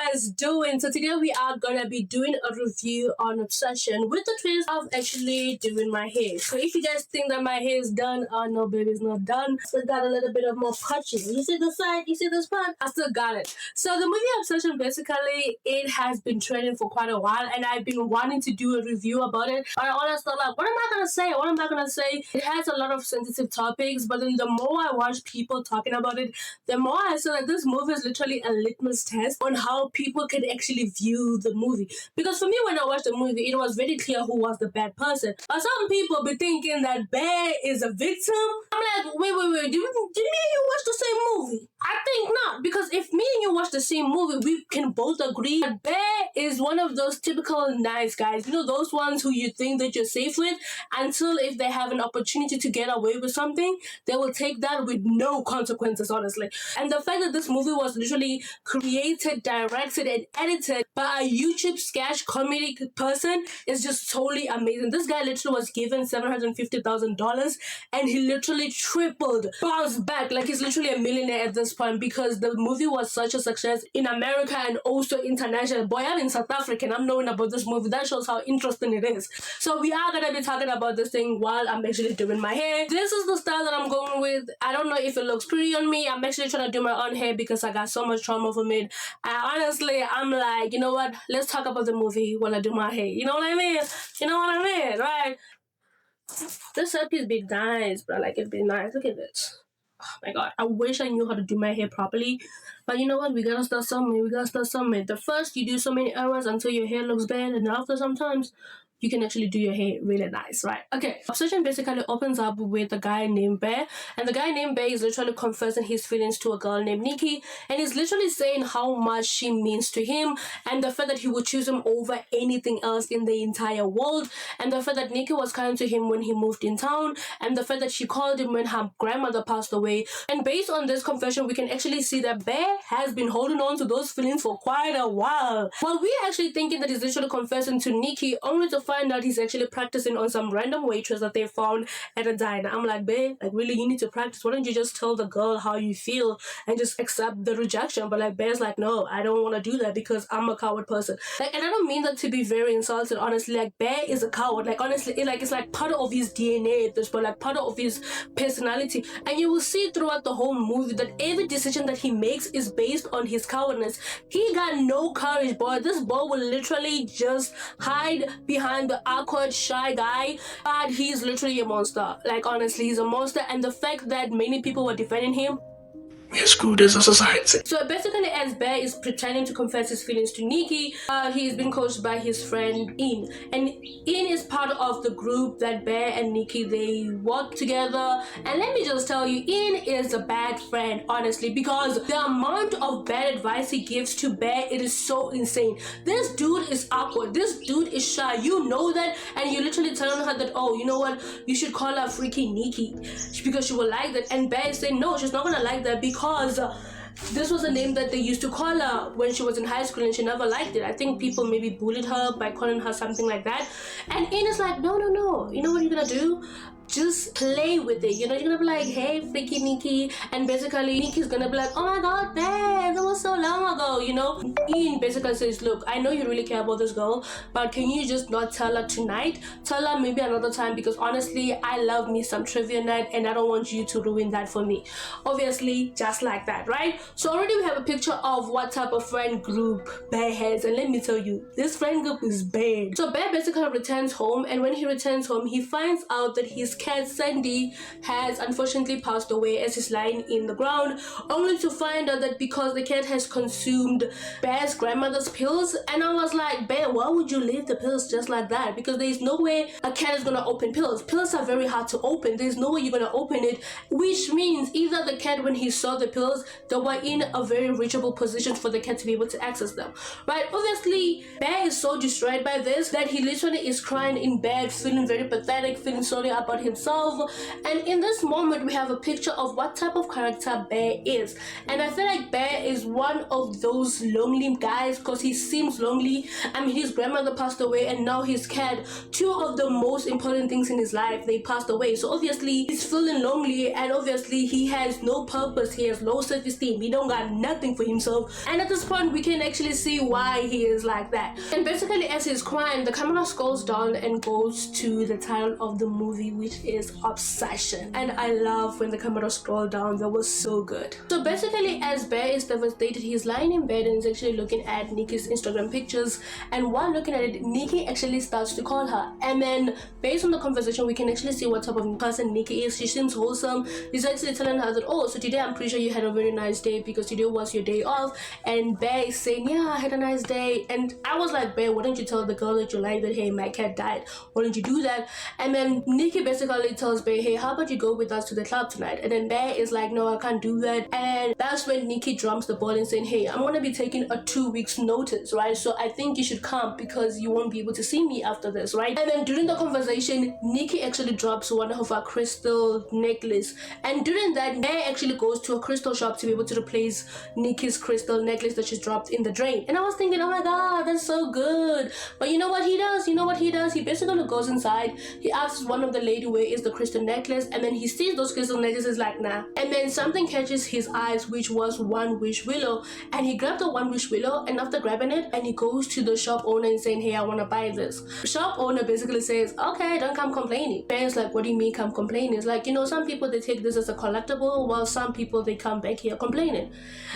guys doing? So today we are gonna be doing a review on Obsession with the twist of actually doing my hair. So if you guys think that my hair is done, oh no baby, it's not done. Still got a little bit of more punching. You see the side, you see this part? I still got it. So the movie Obsession, basically it has been trending for quite a while and I've been wanting to do a review about it. But I honestly thought like, what am I gonna say? What am I gonna say? It has a lot of sensitive topics, but then the more I watch people talking about it, the more I saw that this movie is literally a litmus test on how people can actually view the movie. Because for me, when I watched the movie, it was very clear who was the bad person. But some people be thinking that Bear is a victim. I'm like, wait, did me and you watch the same movie? I think not, because if me and you watch the same movie, we can both agree that Bear is one of those typical nice guys. You know, those ones who you think that you're safe with until if they have an opportunity to get away with something, they will take that with no consequences, honestly. And the fact that this movie was literally created, directed, and edited by a YouTube sketch comedy person is just totally amazing. This guy literally was given $750,000 and he literally tripled, bounced back, like he's literally a millionaire at this point because the movie was such a success in America and also international. Boy, I'm in South Africa and I'm knowing about this movie. That shows how interesting it is. So we are gonna be talking about this thing while I'm actually doing my hair. This is the style that I'm going with. I don't know if it looks pretty on me. I'm actually trying to do my own hair because I got so much trauma from it. Honestly, I'm like, you know what? Let's talk about the movie while I do my hair. You know what I mean? You know what I mean, right? This hairpiece be nice, but like it's be nice. Look at this. Oh my god, I wish I knew how to do my hair properly. But you know what? We gotta start somewhere. The first, you do so many errands until your hair looks bad, and after sometimes you can actually do your hair really nice, right? Okay, Obsession basically opens up with a guy named Bear, and the guy named Bear is literally confessing his feelings to a girl named Nikki, and he's literally saying how much she means to him, and the fact that he would choose him over anything else in the entire world, and the fact that Nikki was kind to him when he moved in town, and the fact that she called him when her grandmother passed away. And based on this confession, we can actually see that Bear has been holding on to those feelings for quite a while. While we're actually thinking that he's literally confessing to Nikki, only to find out he's actually practicing on some random waitress that they found at a diner. I'm like, babe, like really, you need to practice. Why don't you just tell the girl how you feel and just accept the rejection? But like Bear's like, no, I don't want to do that because I'm a coward person. Like, and I don't mean that to be very insulted, honestly. Like, Bear is a coward. Like, honestly, it's like part of his DNA at this point, like part of his personality. And you will see throughout the whole movie that every decision that he makes is based on his cowardness. He got no courage, boy. This boy will literally just hide behind the awkward, shy guy, but he's literally a monster. Like, honestly, he's a monster, and the fact that many people were defending him, we are screwed as a society. So basically, as Bear is pretending to confess his feelings to Nikki, he's been coached by his friend In. And In is part of the group that Bear and Nikki, they work together. And let me just tell you, In is a bad friend, honestly, because the amount of bad advice he gives to Bear, it is so insane. This dude is awkward. This dude is shy. You know that, and you're literally telling her that, oh, you know what, you should call her freaking Nikki because she will like that. And Bear is saying, no, she's not gonna like that because this was a name that they used to call her when she was in high school and she never liked it. I think people maybe bullied her by calling her something like that. And In is like, no. You know what you're gonna do? Just play with it. You know, you're gonna be like, hey, freaky Nikki. And basically, Nikki's gonna be like, oh my god, Bear, that was so long ago, you know? Ian basically says, look, I know you really care about this girl, but can you just not tell her tonight? Tell her maybe another time because honestly, I love me some trivia night and I don't want you to ruin that for me. Obviously, just like that, right? So already we have a picture of what type of friend group Bear has, and let me tell you, this friend group is bad. So Bear basically returns home, and when he returns home, he finds out that his cat Sandy has unfortunately passed away as he's lying in the ground, only to find out that because the cat has consumed Bear's grandmother's pills. And I was like, Bear, why would you leave the pills just like that? Because there's no way a cat is gonna open pills. Pills are very hard to open. There's no way you're gonna open it, which means either the cat, when he saw the pills, they were in a very reachable position for the cat to be able to access them, right? Obviously, Bear is so destroyed by this that he literally is crying in bed, feeling very pathetic, feeling sorry about himself. And in this moment, we have a picture of what type of character Bear is. And I feel like Bear is one of those lonely guys because he seems lonely. I mean, his grandmother passed away and now his cat, two of the most important things in his life, they passed away. So obviously he's feeling lonely, and obviously he has no purpose, he has low self-esteem, he don't got nothing for himself. And at this point we can actually see why he is like that. And basically as he's crying, the camera scrolls down and goes to the title of the movie, which is Obsession. And I love when the camera scrolled down, that was so good. So basically as Bear is devastated, he's lying in bed and he's actually looking at Nikki's Instagram pictures, and while looking at it, Nikki actually starts to call her. And then based on the conversation, we can actually see what type of person Nikki is. She seems wholesome. He's actually telling her that, oh, so today I'm pretty sure you had a very nice day because today was your day off. And Bear is saying, yeah, I had a nice day. And I was like, Bear, why don't you tell the girl that you like that, hey, my cat died, why don't you do that? And then Nikki basically tells Bear, hey, how about you go with us to the club tonight? And then Bear is like, no, I can't do that. And that's when Nikki drops the ball and saying, hey, I'm gonna be taking a 2 weeks notice, right? So I think you should come because you won't be able to see me after this, right? And then during the conversation, Nikki actually drops one of her crystal necklace, and during that, Bear actually goes to a crystal shop to be able to replace Nikki's crystal necklace that she's dropped in the drain. And I was thinking, oh my god, that's so good. But you know what he does? He basically goes inside, he asks one of the lady where is the crystal necklace, and then he sees those crystal necklaces like, nah. And then something catches his eyes, which was one wish willow, and he grabbed the one wish willow, and after grabbing it, and he goes to the shop owner and saying, hey, I want to buy this. The shop owner basically says, okay, don't come complaining. Bear's like, what do you mean come complaining? It's like, you know, some people they take this as a collectible, while some people they come back here complaining.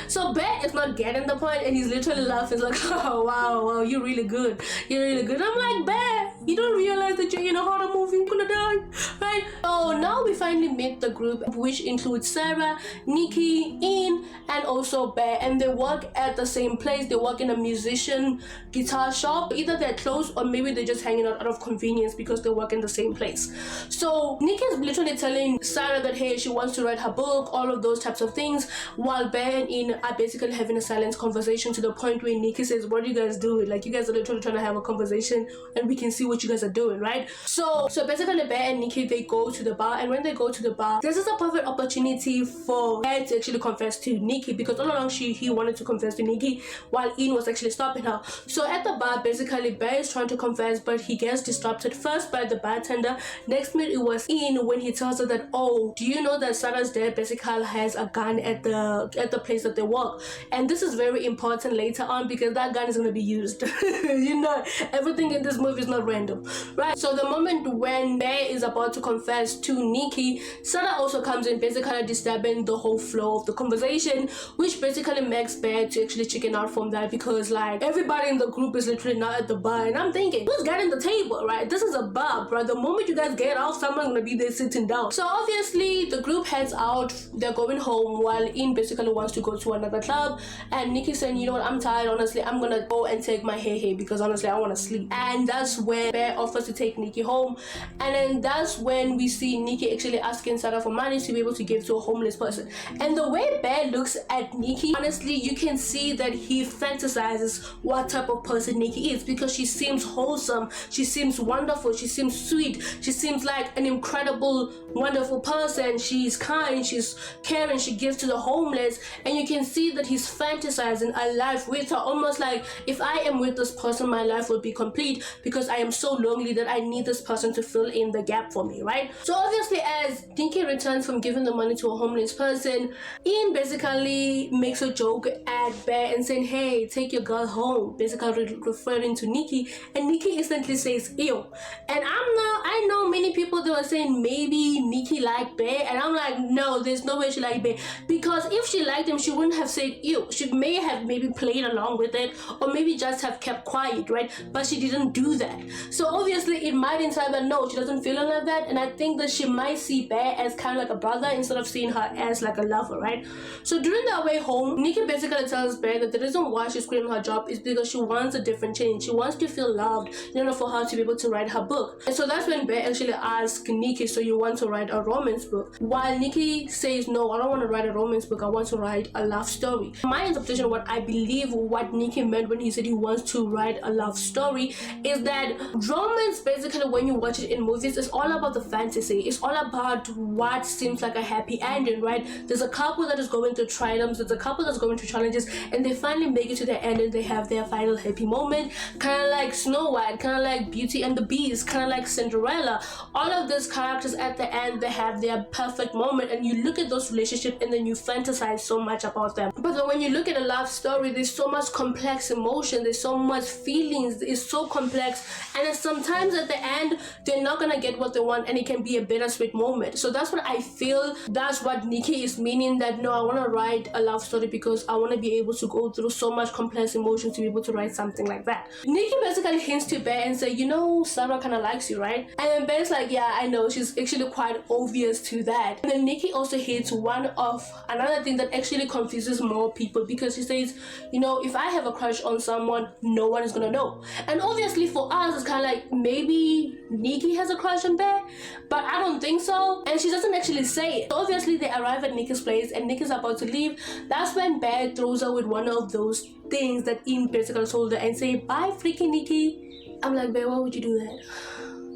So Bear is not getting the point, and he's literally laughing. He's like, oh wow, you're really good, I'm like, Bear, you don't realize that you're in a horror movie, you're gonna die, right? So now we finally meet the group, which includes Sarah, Nikki, Ian, and also Bear, and they work at the same place. They work in a musician guitar shop. Either they're close or maybe they're just hanging out of convenience because they work in the same place. So Nikki is literally telling Sarah that, hey, she wants to write her book, all of those types of things, while Bear and Ian are basically having a silent conversation, to the point where Nikki says, what are you guys doing? Like, you guys are literally trying to have a conversation and we can see what you guys are doing, right? So basically Bear and Nikki, they go to the bar, and when they go to the bar, this is a perfect opportunity for Bear to actually confess to Nikki, because all along he wanted to confess to Nikki while Ian was actually stopping her. So at the bar, basically Bear is trying to confess, but he gets disrupted first by the bartender. Next minute it was Ian when he tells her that, oh, do you know that Sarah's dad basically has a gun at the place that they work? And this is very important later on because that gun is going to be used. You know, everything in this movie is not random, right? So the moment when Bear is about to confess to Nikki, Sarah also comes in, basically disturbing the whole flow of the conversation, which basically makes Bear to actually chicken out from that, because like everybody in the group is literally not at the bar, and I'm thinking, who's getting the table, right? This is a bar, bro. The moment you guys get off, someone's gonna be there sitting down. So obviously the group heads out, they're going home, while Ian basically wants to go to another club, and Nikki's saying, you know what, I'm tired, honestly, I'm gonna go and take my hair because honestly I want to sleep. And that's where Bear offers to take Nikki home, and then that's when we see Nikki actually asking Sarah for money to be able to give to a homeless person. And the way Bear looks at Nikki, honestly, you can see that he fantasizes what type of person Nikki is, because she seems wholesome, she seems wonderful, she seems sweet, she seems like an incredible, wonderful person. She's kind, she's caring, she gives to the homeless, and you can see that he's fantasizing a life with her, almost like, if I am with this person, my life will be complete because I am so lonely that I need this person to fill in the gap for me, right? So obviously as Nikki returns from giving the money to a homeless person, Ian basically makes a joke at Bear and saying, hey, take your girl home, basically referring to Nikki, and Nikki instantly says ew. And I know many people, they were saying maybe Nikki liked Bear, and I'm like, no, there's no way she liked Bear, because if she liked him, she wouldn't have said ew. She may have maybe played along with it, or maybe just have kept quiet, right? But she didn't do that. So obviously it might imply that no, she doesn't feel like that, and I think that she might see Bear as kind of like a brother instead of seeing her as like a lover, right? So during their way home, Nikki basically tells Bear that the reason why she's quitting her job is because she wants a different change. She wants to feel loved in order for her to be able to write her book. And so that's when Bear actually asks Nikki, so you want to write a romance book? While Nikki says, no, I don't want to write a romance book, I want to write a love story. My interpretation, what I believe what Nikki meant when he said he wants to write a love story, is that Romance, basically, when you watch it in movies, is all about the fantasy. It's all about what seems like a happy ending, right? There's a couple that is going through triumphs, there's a couple that's going through challenges, and they finally make it to the end and they have their final happy moment. Kind of like Snow White, kind of like Beauty and the Beast, kind of like Cinderella. All of these characters at the end, they have their perfect moment, and you look at those relationships and then you fantasize so much about them. But then when you look at a love story, there's so much complex emotion, there's so much feelings, it's so complex, and then sometimes at the end they're not gonna get what they want, and it can be a bittersweet moment. So that's what I feel, that's what Nikki is meaning, that no, I want to write a love story because I want to be able to go through so much complex emotion to be able to write something like that. Nikki basically hints to Bear and say, you know, Sarah kind of likes you, right? And then Bear's like, yeah, I know. She's actually quite obvious to that. And then Nikki also hits another thing that actually confuses more people, because she says, you know, if I have a crush on someone, no one is gonna know. And obviously for us, it's kind of like maybe Nikki has a crush on Bear, but I don't think so. And she doesn't actually say it. So obviously they arrive at Nikki's place and Nikki's about to leave. That's when Bear throws her with one of those things that Ian basically told her and say, bye freaking Nikki. I'm like, Bear, why would you do that?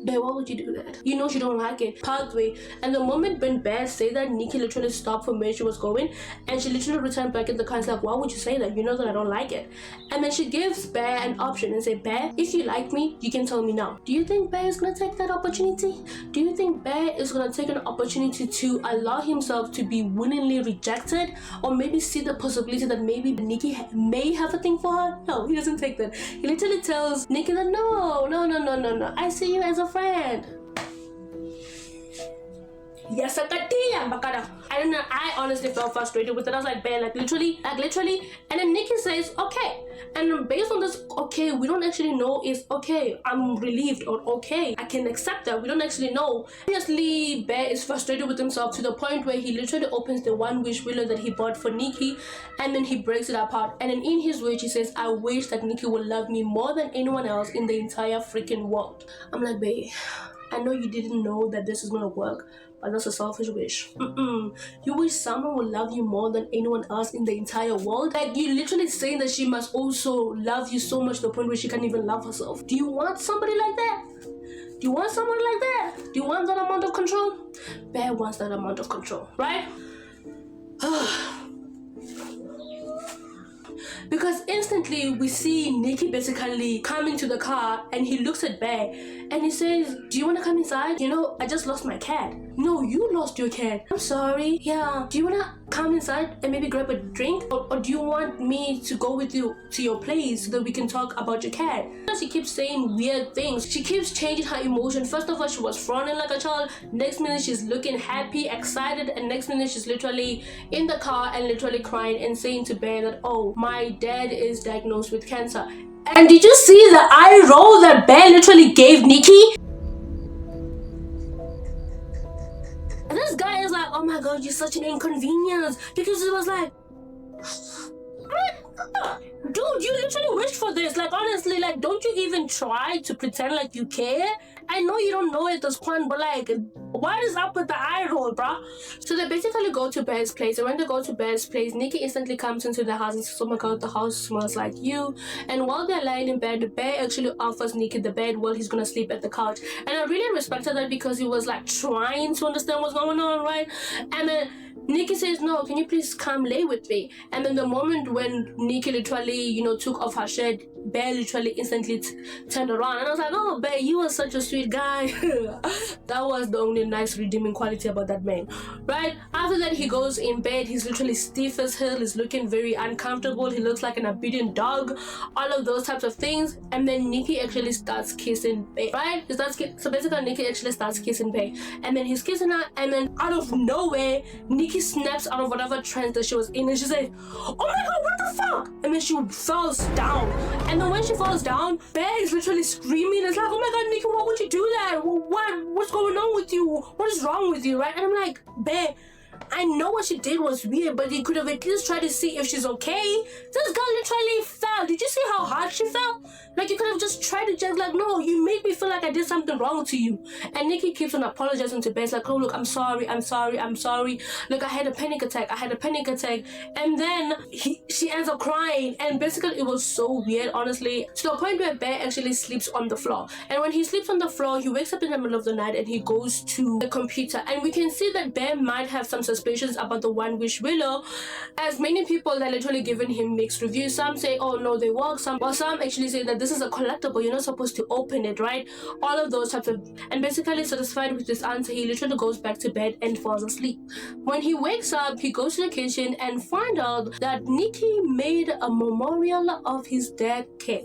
Bear, why would you do that? You know she don't like it. Pathway. And the moment when Bear said that, Nikki literally stopped from where she was going and she literally returned back in the car and like, why would you say that? You know that I don't like it. And then she gives Bear an option and say, Bear, if you like me, you can tell me now. Do you think Bear is gonna take that opportunity? Do you think Bear is gonna take an opportunity to allow himself to be willingly rejected, or maybe see the possibility that maybe Nikki may have a thing for her? No, he doesn't take that. He literally tells Nikki that no, I see you as a friend. Yes, I don't know. I honestly felt frustrated with it. I was like, Bear, like literally. And then Nikki says, okay. And based on this, okay, we don't actually know is okay, I'm relieved, or okay, I can accept that. We don't actually know. Obviously, Bear is frustrated with himself to the point where he literally opens the one wish wheeler that he bought for Nikki, and then he breaks it apart. And then in his wish, he says, I wish that Nikki would love me more than anyone else in the entire freaking world. I'm like, Bear, I know you didn't know that this is gonna work, but that's a selfish wish. You wish someone would love you more than anyone else in the entire world? Like, you literally saying that she must also love you so much to the point where she can't even love herself. Do you want somebody like that? Do you want someone like that? Do you want that amount of control? Bear wants that amount of control, right? Because instantly we see Nikki basically come into the car and he looks at Bear and he says, do you want to come inside? You know, I just lost my cat. No, you lost your cat. I'm sorry. Yeah. Do you want to come inside and maybe grab a drink? Or do you want me to go with you to your place so that we can talk about your cat? She keeps saying weird things. She keeps changing her emotion. First of all, she was frowning like a child. Next minute, she's looking happy, excited. And next minute, she's literally in the car and literally crying and saying to Bear that, oh, my dad is diagnosed with cancer. And did you see the eye roll that Bear literally gave Nikki? And this guy is like, oh my god, you're such an inconvenience. Because it was like, dude, you literally wished for this. Like, honestly, like, don't you even try to pretend like you care? I know you don't know at this point, but like, what is up with the eye roll, bruh? So they basically go to Bear's place, and when they go to Bear's place, Nikki instantly comes into the house and says, oh my god, the house smells like you. And while they're lying in bed, Bear actually offers Nikki the bed while he's gonna sleep at the couch. And I really respected that because he was like trying to understand what's going on, right? And then Nikki says, no, can you please come lay with me? And then the moment when Nikki literally, you know, took off her shirt, Bear literally instantly turned around. And I was like, oh, Bear, you were such a sweet guy. That was the only nice redeeming quality about that man, right? After that, he goes in bed. He's literally stiff as hell. He's looking very uncomfortable. He looks like an obedient dog. All of those types of things. And then Nikki actually starts kissing Bear, right? So basically, Nikki actually starts kissing Bear. And then he's kissing her. And then out of nowhere, Nikki snaps out of whatever trance that she was in. And she says, oh my god, what the fuck? And then she falls down. And then when she falls down, Bear is literally screaming. It's like, oh my god, Nikki, why would you do that? What's going on with you? What is wrong with you, right? And I'm like, Bear, I know what she did was weird, but you could have at least tried to see if she's okay. This girl literally fell. Did you see how hard she felt? Like, you could have just tried to just like, no, you made me feel like I did something wrong to you. And Nikki keeps on apologizing to Bear, like, oh, look, I'm sorry. Look, I had a panic attack. And then she ends up crying. And basically, it was so weird, honestly, to the point where Bear actually sleeps on the floor. And when he sleeps on the floor, he wakes up in the middle of the night and he goes to the computer. And we can see that Bear might have some suspicions about the One Wish Willow, as many people that literally given him mixed reviews. Some say, oh no, they work. Some actually say that this is a collectible, you're not supposed to open it, right? All of those types of, and basically satisfied with this answer, he literally goes back to bed and falls asleep. When he wakes up, he goes to the kitchen and find out that Nikki made a memorial of his dead cat.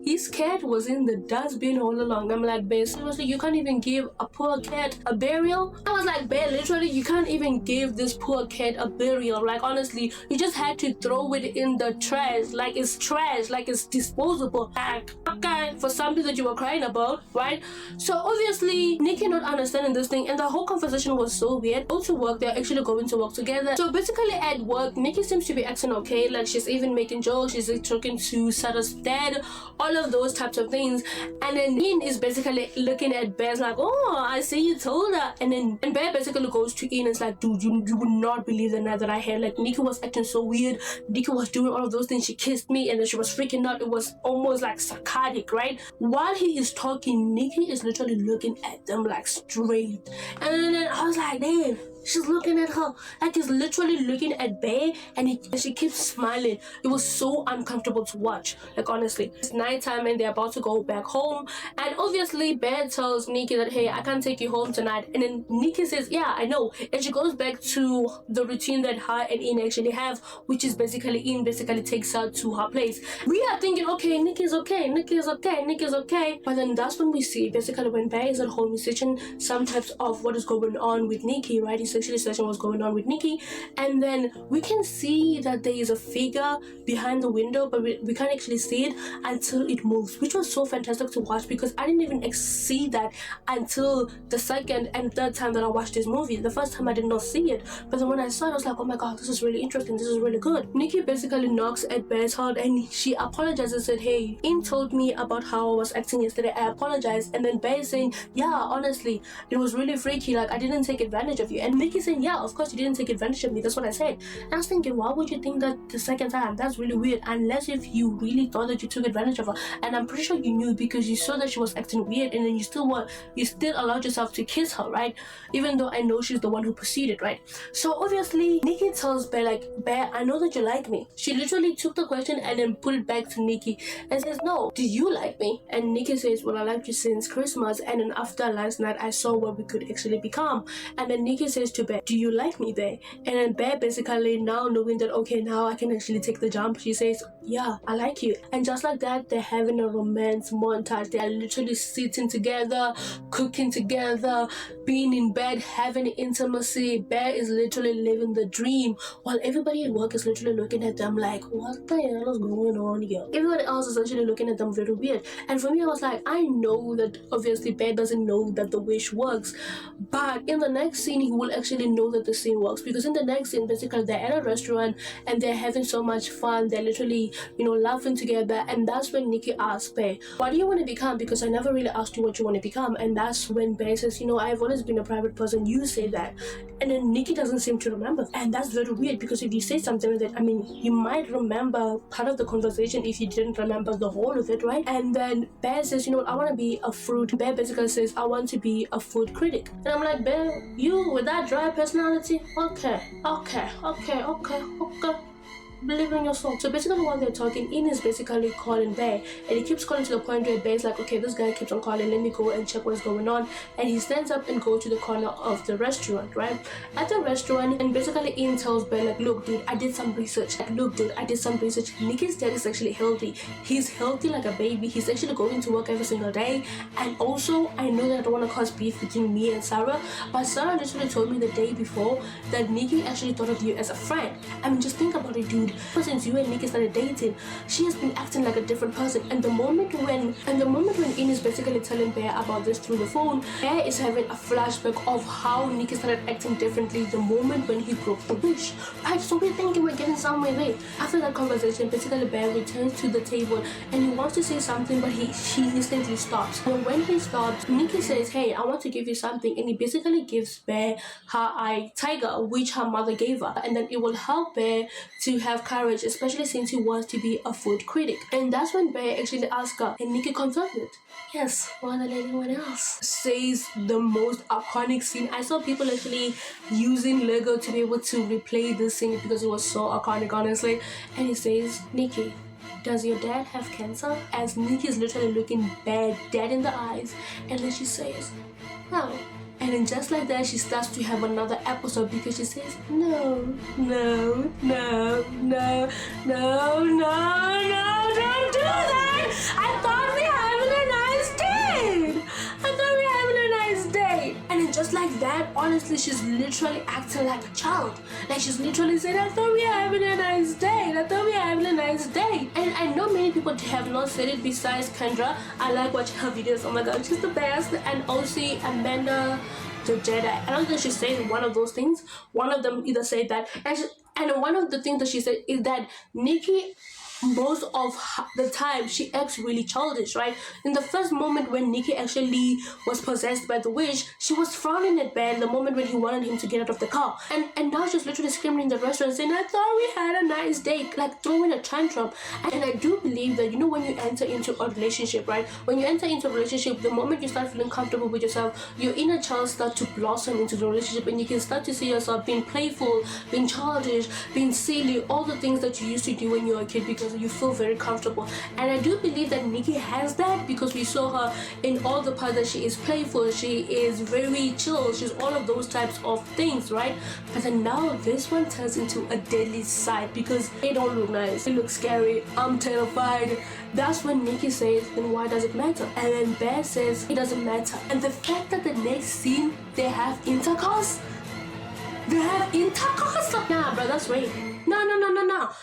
His cat was in the dustbin all along. I'm like, Bear, seriously, you can't even give a poor cat a burial? I was like, Bear, literally, you can't even give this poor cat a burial. Like, honestly, you just had to throw it in the trash. Like, it's trash. Like, it's disposable. Like, okay, for something that you were crying about, right? So, obviously, Nikki not understanding this thing, and the whole conversation was so weird. Go to work, they're actually going to work together. So, basically, at work, Nikki seems to be acting okay. Like, she's even making jokes. She's like, talking to Sarah's dad. All of those types of things. And then Ian is basically looking at Bear's like, oh, I see you told her. And Bear basically goes to Ian and is like, dude, you would not believe the night that I had. Like, Nikki was acting so weird. Nikki was doing all of those things. She kissed me and then she was freaking out. It was almost like psychotic, right? While he is talking, Nikki is literally looking at them like straight. And then I was like, damn, she's looking at her. Like, he's literally looking at Bear and she keeps smiling. It was so uncomfortable to watch. Like, honestly, it's nighttime and they're about to go back home. And obviously, Bear tells Nikki that, hey, I can't take you home tonight. And then Nikki says, yeah, I know. And she goes back to the routine that her and Ian actually have, which is basically Ian basically takes her to her place. We are thinking, okay, Nikki's okay. But then that's when we see, basically, when Bear is at home, he's searching some types of what is going on with Nikki, right? He's actually searching what's going on with Nikki. And then we can see that there is a figure behind the window, but we can't actually see it until it moves, which was so fantastic to watch because I didn't even see that until the second and third time that I watched this movie. The first time I did not see it, but then when I saw it, I was like, oh my god, this is really interesting, this is really good. Nikki basically knocks at Bear's heart and she apologizes and said, hey, Ian told me about how I was acting yesterday, I apologize. And then Bear is saying, yeah, honestly, it was really freaky, like I didn't take advantage of you. And Nikki saying, yeah, of course you didn't take advantage of me, that's what I said. And I was thinking, why would you think that the second time? That's really weird, unless if you really thought that you took advantage of her. And I'm pretty sure you knew because you saw that she was acting weird and then you still allowed yourself to kiss her, right? Even though I know she's the one who proceeded, right? So obviously Nikki tells Bear, like, Bear, I know that you like me. She literally took the question and then put it back to Nikki and says, no, do you like me? And Nikki says, well, I liked you since Christmas, and then after last night I saw what we could actually become. And then Nikki says to Bear, do you like me, Bear? And then Bear basically, now knowing that, okay, now I can actually take the jump, she says, yeah, I like you. And just like that, they're having a romance montage. They're literally sitting together, cooking together, being in bed, having intimacy. Bear is literally living the dream while everybody at work is literally looking at them like, what the hell is going on here? Everybody else is actually looking at them very weird. And for me, I was like, I know that obviously Bear doesn't know that the wish works, but in the next scene he will actually know that the scene works, because in the next scene basically they're at a restaurant and they're having so much fun, they're literally, you know, laughing together. And that's when Nikki asks Bear, what do you want to become? Because I never really asked you what you want to become. And that's when Bear says, you know, I've always been a private person, you say that. And then Nikki doesn't seem to remember, and that's very weird, because if you say something like that, I mean, you might remember part of the conversation if you didn't remember the whole of it, right? And then Bear says, you know, I want to be a fruit. Bear basically says, I want to be a food critic. And I'm like, Bear, you with that dry personality? Okay. Believe in your soul. So basically while they're talking, Ian is basically calling Bear, and he keeps calling to the point where Bear's like, okay, this guy keeps on calling, let me go and check what's going on. And he stands up and goes to the corner of the restaurant, right? At the restaurant, and basically Ian tells Bear, like, look dude, I did some research. Nikki's dad is actually healthy. He's healthy like a baby. He's actually going to work every single day. And also, I know that I don't want to cause beef between me and Sarah, but Sarah literally told me the day before that Nikki actually thought of you as a friend. I mean, just think about it, dude. dude, ever since you and Nikki started dating, she has been acting like a different person. And the moment when In is basically telling Bear about this through the phone, Bear is having a flashback of how Nikki started acting differently the moment when he broke the wish. Right, so we're thinking we're getting somewhere there. After that conversation, basically Bear returns to the table and he wants to say something, but he instantly stops. And when he stops, Nikki says, hey, I want to give you something, and he basically gives Bear her eye tiger, which her mother gave her, and then it will help Bear to have courage, especially since he wants to be a food critic. And that's when Bear actually asks her, and Nikki confirmed it. Yes, more than anyone else. Says the most iconic scene. I saw people actually using Lego to be able to replay this scene because it was so iconic, honestly. And he says, Nikki, does your dad have cancer? As Nikki is literally looking dead in the eyes, and then she says, no. And then just like that, she starts to have another episode because she says, no, don't do that. I thought we were having a nice date. And then just like that, honestly, she's literally acting like a child. Like she's literally saying, I thought we were having a nice date. And I know many people have not said it besides Kendra. I like watching her videos. Oh my god, she's the best. And also Amanda the Jedi. I don't think she said one of those things. One of them either said that. And one of the things that she said is that Nikki, most of the time, she acts really childish, right? In the first moment when Nikki actually was possessed by the witch, she was frowning at Ben the moment when he wanted him to get out of the car. And now she's literally screaming in the restaurant saying, I thought we had a nice date, like throwing a tantrum. And I do believe that, when you enter into a relationship, right? When you enter into a relationship, the moment you start feeling comfortable with yourself, your inner child starts to blossom into the relationship, and you can start to see yourself being playful, being childish, being silly, all the things that you used to do when you were a kid because you feel very comfortable. And I do believe that Nikki has that because we saw her in all the parts that she is playful, she is very chill, she's all of those types of things, right? But then now this one turns into a deadly side because it don't look nice, it looks scary, I'm terrified. That's when Nikki says, then why does it matter? And then Bear says, it doesn't matter. And the fact that the next scene they have intercourse. Nah, bro, that's rape. No.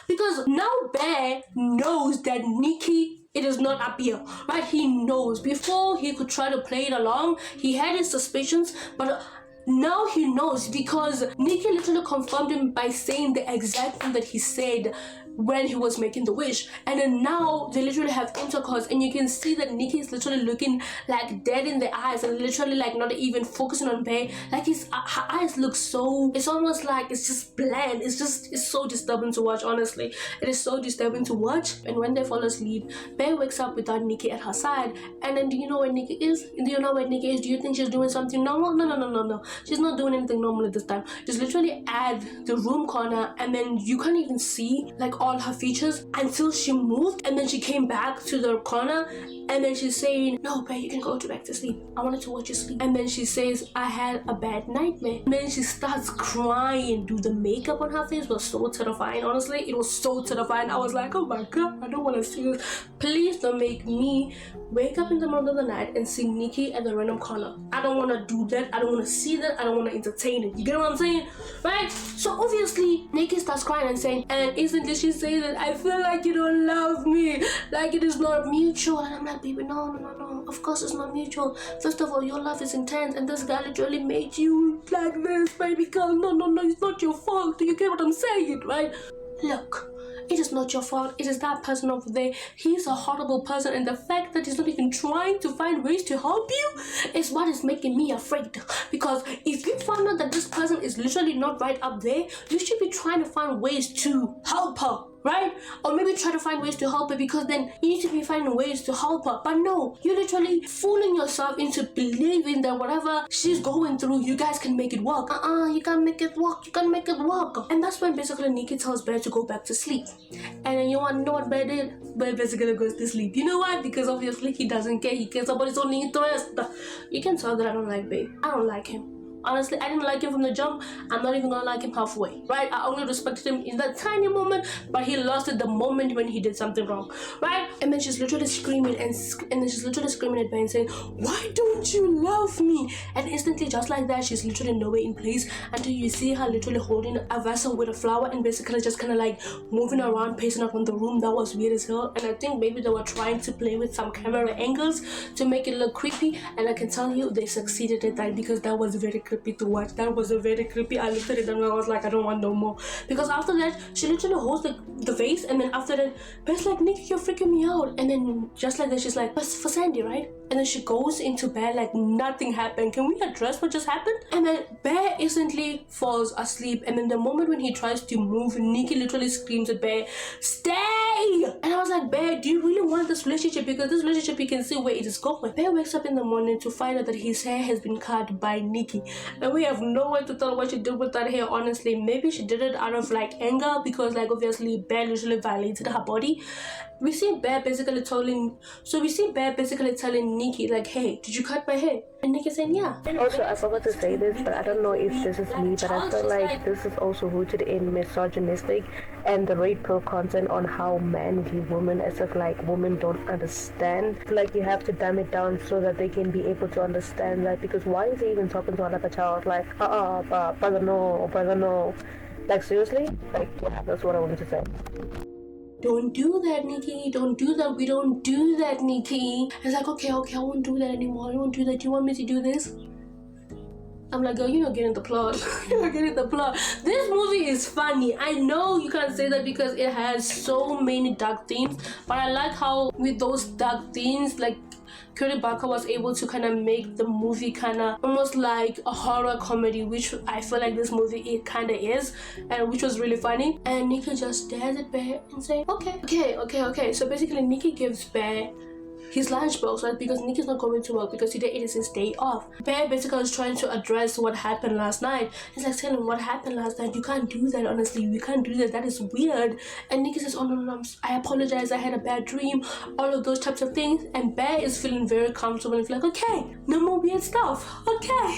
Because now Bear knows that Nikki, it is not up here, right? He knows. Before he could try to play it along, he had his suspicions, but now he knows because Nikki literally confirmed him by saying the exact thing that he said when he was making the wish. And then now they literally have intercourse, and you can see that Nikki is literally looking like dead in the eyes and literally like not even focusing on Bear. Like her eyes look so, it's almost like it's just bland. It's so disturbing to watch, honestly. It is so disturbing to watch. And when they fall asleep, Bear wakes up without Nikki at her side. And then do you know where Nikki is? Do you think she's doing something normal? No. She's not doing anything normal at this time. Just literally at the room corner, and then you can't even see like all her features until she moved, and then she came back to the corner, and then she's saying, no, babe, you can go back to sleep. I wanted to watch you sleep. And then she says, I had a bad nightmare. And then she starts crying. Dude, the makeup on her face was so terrifying. Honestly, it was so terrifying. I was like, oh my god, I don't want to see this. Please don't make me wake up in the middle of the night and see Nikki at the random corner. I don't want to do that. I don't want to see that. I don't want to entertain it. You get what I'm saying? Right? So obviously, Nikki starts crying and saying, and instantly she says that I feel like you don't love me. Like it is not mutual. And I'm like, baby, no. Of course it's not mutual. First of all, your love is intense, and this guy literally made you like this, baby girl. No, it's not your fault. Do you get what I'm saying, right? Look, it is not your fault. It is that person over there. He's a horrible person, and the fact that he's not even trying to find ways to help you is what is making me afraid. Because if you find out that this person is literally not right up there, you should be trying to find ways to help her, right? Or maybe try to find ways to help her, because then you need to be finding ways to help her. But no, you're literally fooling yourself into believing that whatever she's going through, you guys can make it work. You can't make it work. You can't make it work. And that's when basically Nikki tells Bear to go back to sleep. And then you want to know what Bear did? Bear basically goes to sleep. You know why? Because obviously he doesn't care. He cares about his own interest. You can tell that I don't like Bear. I don't like him. Honestly, I didn't like him from the jump. I'm not even gonna like him halfway, right? I only respected him in that tiny moment, but he lost it the moment when he did something wrong, right? And then she's literally screaming and then she's literally screaming at Ben and saying, "Why don't you love me?" And instantly, just like that, she's literally nowhere in place until you see her literally holding a vessel with a flower and basically just kind of like moving around, pacing around the room. That was weird as hell. And I think maybe they were trying to play with some camera angles to make it look creepy. And I can tell you they succeeded at that, because that was very creepy to watch. That was very creepy. I looked at it and I was like, I don't want no more. Because after that, she literally holds the vase, and then after that, Bear's like, "Nikki, you're freaking me out." And then just like that, she's like, "But for Sandy, right?" And then she goes into bed like nothing happened. Can we address what just happened? And then Bear instantly falls asleep. And then the moment when he tries to move, Nikki literally screams at Bear, "Stay!" And I was like, "Bear, do you really want this relationship? Because this relationship, you can see where it is going." Bear wakes up in the morning to find out that his hair has been cut by Nikki. And we have no way to tell what she did with that hair, honestly. Maybe she did it out of like anger, because like obviously Bear literally violated her body. We see Bear basically telling Nikki like, "Hey, did you cut my hair?" And Nikki saying, "Yeah." Also, I forgot to say this, but I don't know if this is me, but I feel like this is also rooted in misogynistic and the rape pill content on how men view women, as if like women don't understand. Like you have to dumb it down so that they can be able to understand that, because why is he even talking to her like a child? Like, brother no. Like seriously? Like, yeah, that's what I wanted to say. "Don't do that, Nikki. Don't do that. We don't do that, Nikki." It's like, okay, I won't do that anymore. I won't do that. Do you want me to do this? I'm like, "Girl, you're not getting the plot." You're not getting the plot. This movie is funny. I know you can't say that because it has so many dark themes, but I like how with those dark themes, like Curry Barker was able to kind of make the movie kind of almost like a horror comedy, which I feel like this movie it kind of is, and which was really funny. And Nikki just stares at Bear and say, okay. So basically Nikki gives Bear his lunchbox, right? Because Nikki's not going to work because today it is his day off. Bear basically is trying to address what happened last night. He's like telling him what happened last night. "You can't do that, honestly. We can't do that. That is weird." And Nikki says, "Oh no, I apologize. I had a bad dream." All of those types of things. And Bear is feeling very comfortable and like, "Okay, no more weird stuff. Okay,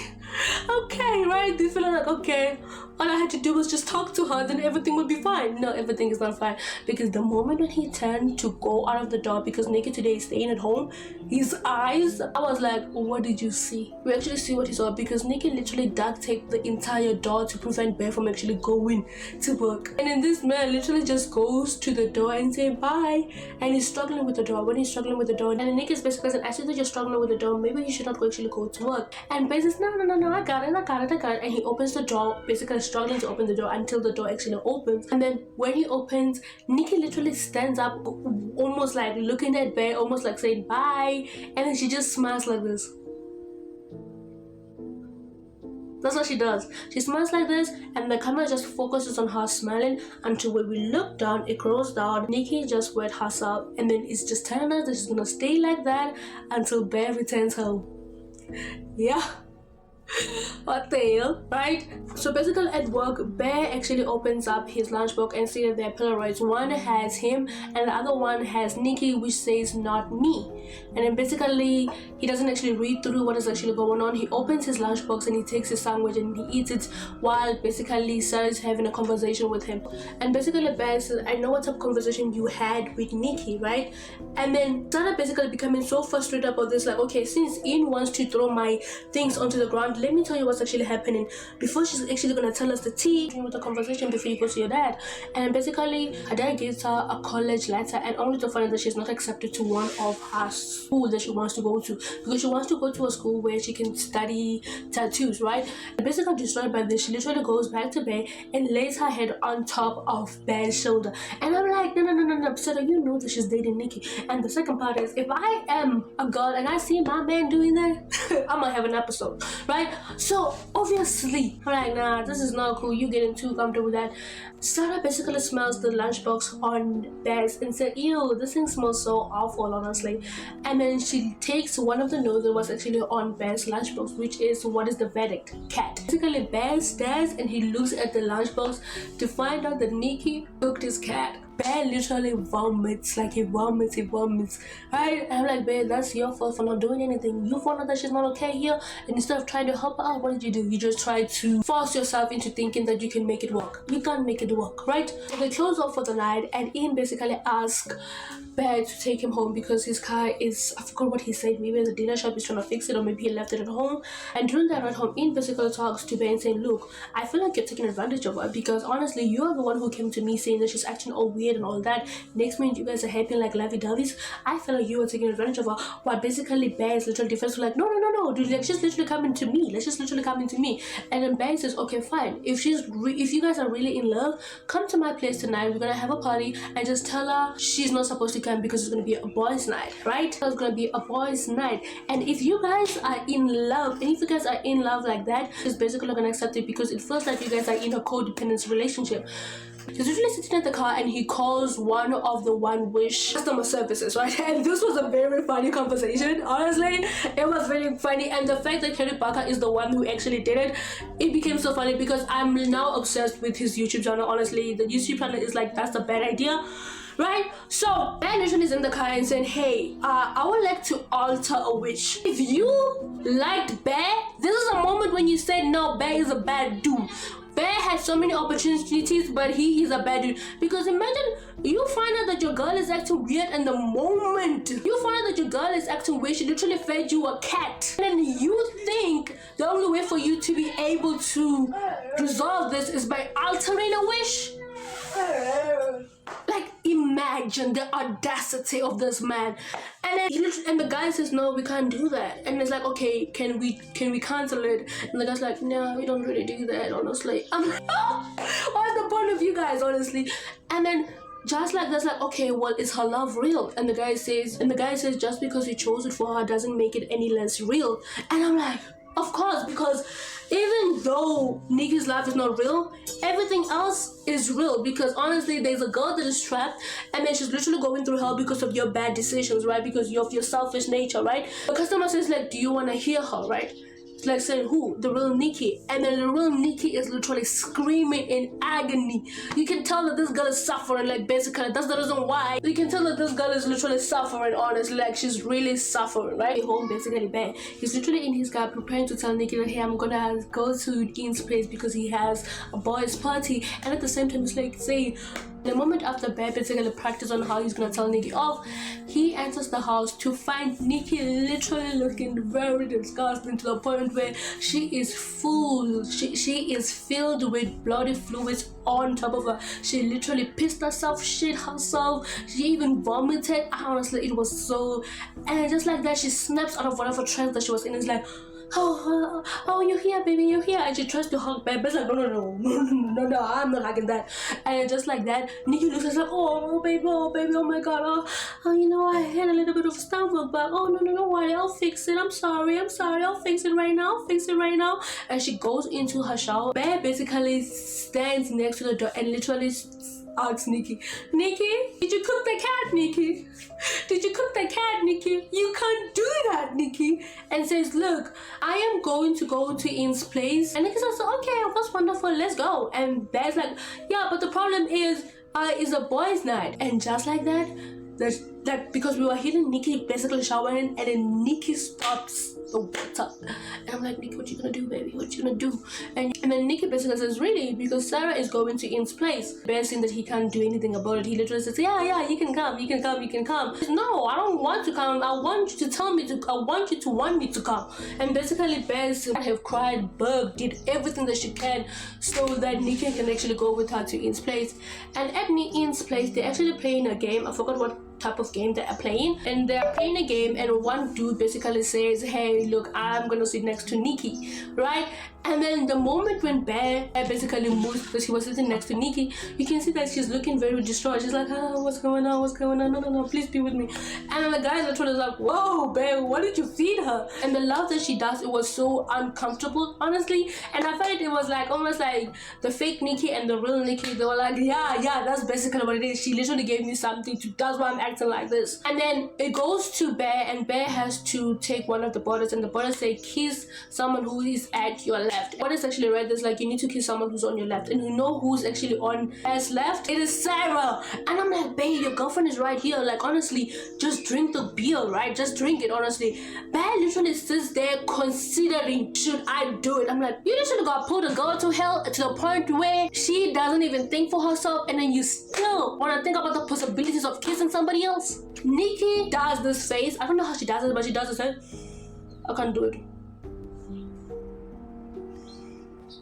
right?" They're feeling like, okay, all I had to do was just talk to her, then everything would be fine. No, everything is not fine, because the moment when he turned to go out of the door, because Nikki today is staying at home, his eyes, I was like, "What did you see?" We actually see what he saw, because Nikki literally duct taped the entire door to prevent Bear from actually going to work. And then this man literally just goes to the door and say bye, and he's struggling with the door. When he's struggling with the door, and then Nikki's basically saying, "I see that you're struggling with the door, maybe you should not actually go to work." And Bear says, no, I got it. And he opens the door, basically struggling to open the door until the door actually opens. And then when he opens, Nikki literally stands up, almost like looking at Bear, almost like saying bye, and then she just smiles like this. That's what she does. She smiles like this, and the camera just focuses on her smiling until when we look down, it curls down. Nikki just wet herself, and then it's just telling us that she's gonna stay like that until Bear returns home. Yeah. What the hell, right? So basically at work, Bear actually opens up his lunchbox and sees that there are Polaroids. One has him and the other one has Nikki, which says "not me." And then basically he doesn't actually read through what is actually going on. He opens his lunchbox and he takes his sandwich and he eats it, while basically Sarah is having a conversation with him. And basically Bear says, "I know what type of conversation you had with Nikki, right?" And then Sarah basically becoming so frustrated about this, like, okay, since Ian wants to throw my things onto the ground, let me tell you what's actually happening before she's actually gonna tell us the tea with the conversation before you go to your dad. And basically her dad gives her a college letter, and only to find out that she's not accepted to one of her school that she wants to go to, because she wants to go to a school where she can study tattoos, right? And basically destroyed by this, she literally goes back to Bear and lays her head on top of Bear's shoulder. And I'm like, no, Sarah, you know that she's dating Nikki. And the second part is, if I am a girl and I see my man doing that, I'm gonna have an episode, right? So obviously I'm like, nah, this is not cool. You getting too comfortable with that. Sarah basically smells the lunchbox on Bear's and said, "Ew, this thing smells so awful, honestly." And then she takes one of the notes that was actually on Bear's lunchbox, which is, "What is the verdict? Cat." Basically Bear stares and he looks at the lunchbox to find out that Nikki cooked his cat. Bear literally vomits, like he vomits, right? And I'm like, babe, that's your fault for not doing anything. You found out that she's not okay here, and instead of trying to help her out, what did you do? You just tried to force yourself into thinking that you can make it work. You can't make it work, right? So they close off for the night, and Ian basically asks Bear to take him home because his car is, I forgot what he said, maybe the dealership is trying to fix it, or maybe he left it at home. And during that ride home, Ian basically talks to Bear and saying, look, I feel like you're taking advantage of her because honestly, you're the one who came to me saying that she's acting all weird and all that. Next minute, you guys are happy like lovey-doveys. I feel like you were taking advantage of her. But basically, Bear is literally defensive, like, no, dude, like, she's literally coming to me. Let's just literally come into me. And then Bear says, okay, fine. If you guys are really in love, come to my place tonight. We're gonna have a party and just tell her she's not supposed to come because it's gonna be a boys' night, right? So it's gonna be a boys' night. And if you guys are in love, like that, she's basically not gonna accept it because it feels like you guys are in a codependence relationship. He's usually sitting at the car and he calls one of the One Wish customer services, right? And this was a very funny conversation. Honestly, it was very funny. And the fact that Kerry Parker is the one who actually did it, it became so funny because I'm now obsessed with his YouTube channel. Honestly, the YouTube channel is like, that's a bad idea, right? So Bear Nation is in the car and saying, hey, I would like to alter a wish. If you liked Bear, this is a moment when you said, no, Bear is a bad dude. Bear has so many opportunities, but he is a bad dude. Because imagine you find out that your girl is acting weird, and the moment you find out that your girl is acting weird, she literally fed you a cat. And then you think the only way for you to be able to resolve this is by altering a wish? Like, imagine the audacity of this man. And then the guy says, no, we can't do that. And it's like, okay, can we cancel it? And the guy's like, no, we don't really do that, honestly. I'm like, what's the point of you guys, honestly? And then just like that's like, okay, well, is her love real? And the guy says, just because you chose it for her doesn't make it any less real. And I'm like, of course, because even though Nikki's life is not real, everything else is real. Because honestly, there's a girl that is trapped, and then she's literally going through hell because of your bad decisions, right? Because of your selfish nature, right? The customer says, like, do you want to hear her, right? It's like saying, who? The real Nikki. And then the real Nikki is literally screaming in agony. You can tell that this girl is suffering, like, basically. That's the reason why. You can tell that this girl is literally suffering, honestly. Like, she's really suffering, right? Home, basically, Bear. He's literally in his car preparing to tell Nikki that, hey, I'm gonna go to Ian's place because he has a boys' party. And at the same time, it's like, say, the moment after Bear basically practice on how he's gonna tell Nikki off, he enters the house to find Nikki literally looking very disgusting to the point where she is full. She is filled with bloody fluids on top of her. She literally pissed herself, shit herself. She even vomited. Honestly, it was so. And just like that, she snaps out of whatever trance that she was in. It's like, oh, you're here, baby, you're here. And she tries to hug Bear, but it's like, no, I'm not hugging that. And just like that, Nikki looks like, oh, baby, oh my god, oh, you know, I had a little bit of stomach bug. Oh, no, worry, I'll fix it. I'm sorry, I'll fix it right now. And she goes into her shower. Bear basically stands next to the door and literally asks Nikki, did you cook the cat, Nikki? Did you cook the cat, Nikki? You can't do that, Nikki. And says, look, I am going to go to Ian's place. And Nikki says, okay, that's wonderful, let's go. And Bear's like, yeah, but the problem is, it's a boys' night. And just like that, because we were hearing Nikki basically showering, and then Nikki stops the water. And I'm like, Nikki, what you gonna do, baby? What you gonna do? And then Nikki basically says, really? Because Sarah is going to Ian's place. Bear saying that he can't do anything about it. He literally says, yeah, you can come. No, I don't want to come. I want you to tell me to. I want you to want me to come. And basically, Bear have cried, begged, did everything that she can so that Nikki can actually go with her to Ian's place. And at Ian's place, they're actually playing a game. I forgot what type of game they are playing, and they're playing a game, and one dude basically says, hey, look, I'm gonna sit next to Nikki, right? And then the moment when Bear basically moves because he was sitting next to Nikki, you can see that she's looking very distraught. She's like, what's going on? No, please be with me. And then the guy literally is like, whoa, Bear, what did you feed her? And the love that she does, it was so uncomfortable, honestly. And I felt it was like almost like the fake Nikki and the real Nikki, they were like, yeah, that's basically what it is. She literally gave me something to, that's why I'm acting like this. And then it goes to Bear, and Bear has to take one of the bottles, and the bottle say, kiss someone who is at your left. left. What is actually right is like you need to kiss someone who's on your left, and you know who's actually on Bear's left? It is Sarah. And I'm like, babe, your girlfriend is right here. Like honestly, just drink the beer, right? Just drink it, honestly. Bear literally sits there considering, should I do it? I'm like, you literally got pulled a girl to hell to the point where she doesn't even think for herself, and then you still want to think about the possibilities of kissing somebody else. Nikki does this face. I don't know how she does it, but she does this. I can't do it.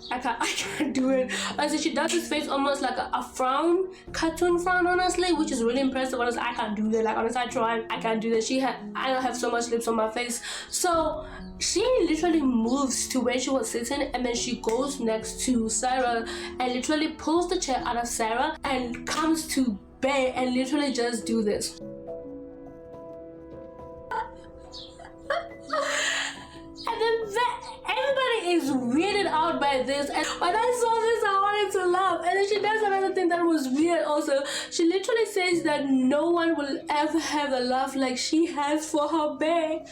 I can't do it. Honestly, she does this face almost like a frown, cartoon frown, honestly, which is really impressive. Honestly, I can't do that. Like honestly, I tried. I can't do that. I don't have so much lips on my face. So she literally moves to where she was sitting, and then she goes next to Sarah and literally pulls the chair out of Sarah and comes to Bear and literally just do this. And then everybody is weirded out by this, and when I saw this I wanted to laugh. And then she does another thing that was weird also. She literally says that no one will ever have a laugh like she has for her Bear.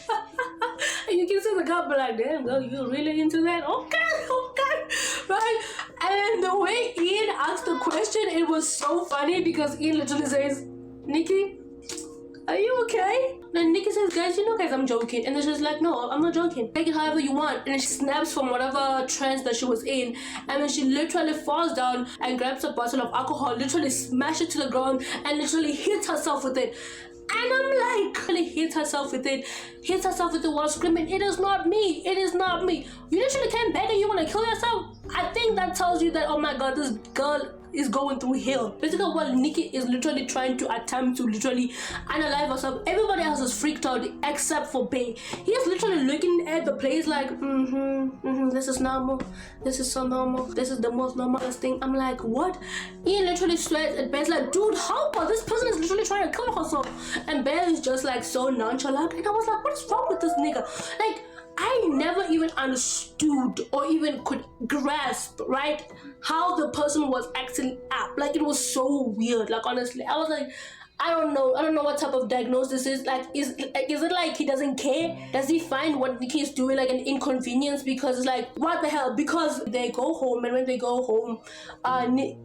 And you can see the girl be like, damn girl, you really into that? Okay, right? And the way Ian asked the question, it was so funny because Ian literally says, Nikki, are you okay? And Nikki says, guys, I'm joking. And then she's like, no, I'm not joking. Take it however you want. And then she snaps from whatever trance that she was in. And then she literally falls down and grabs a bottle of alcohol, literally smashes it to the ground, and literally hits herself with it. And I'm like, really hits herself with it while screaming, it is not me, it is not me. You literally came back and you want to kill yourself? I think that tells you that, oh my god, this girl is going through hell. Basically, while Nikki is literally trying to attempt to literally unalive herself, everybody else is freaked out except for Bay. He is literally looking at the place like, this is normal. This is so normal. This is the most normalest thing. I'm like, what? He literally swears at Bear's like, dude, help her. This person is literally trying to kill herself. And Bear is just like so nonchalant. And I was like, what is wrong with this nigga? Like, I never even understood or even could grasp, right, how the person was acting up. Like, it was so weird. Like, honestly, I was like, I don't know what type of diagnosis is. Like, is it like he doesn't care? Does he find what Nikki is doing like an inconvenience? Because it's like, what the hell? Because they go home, and when they go home,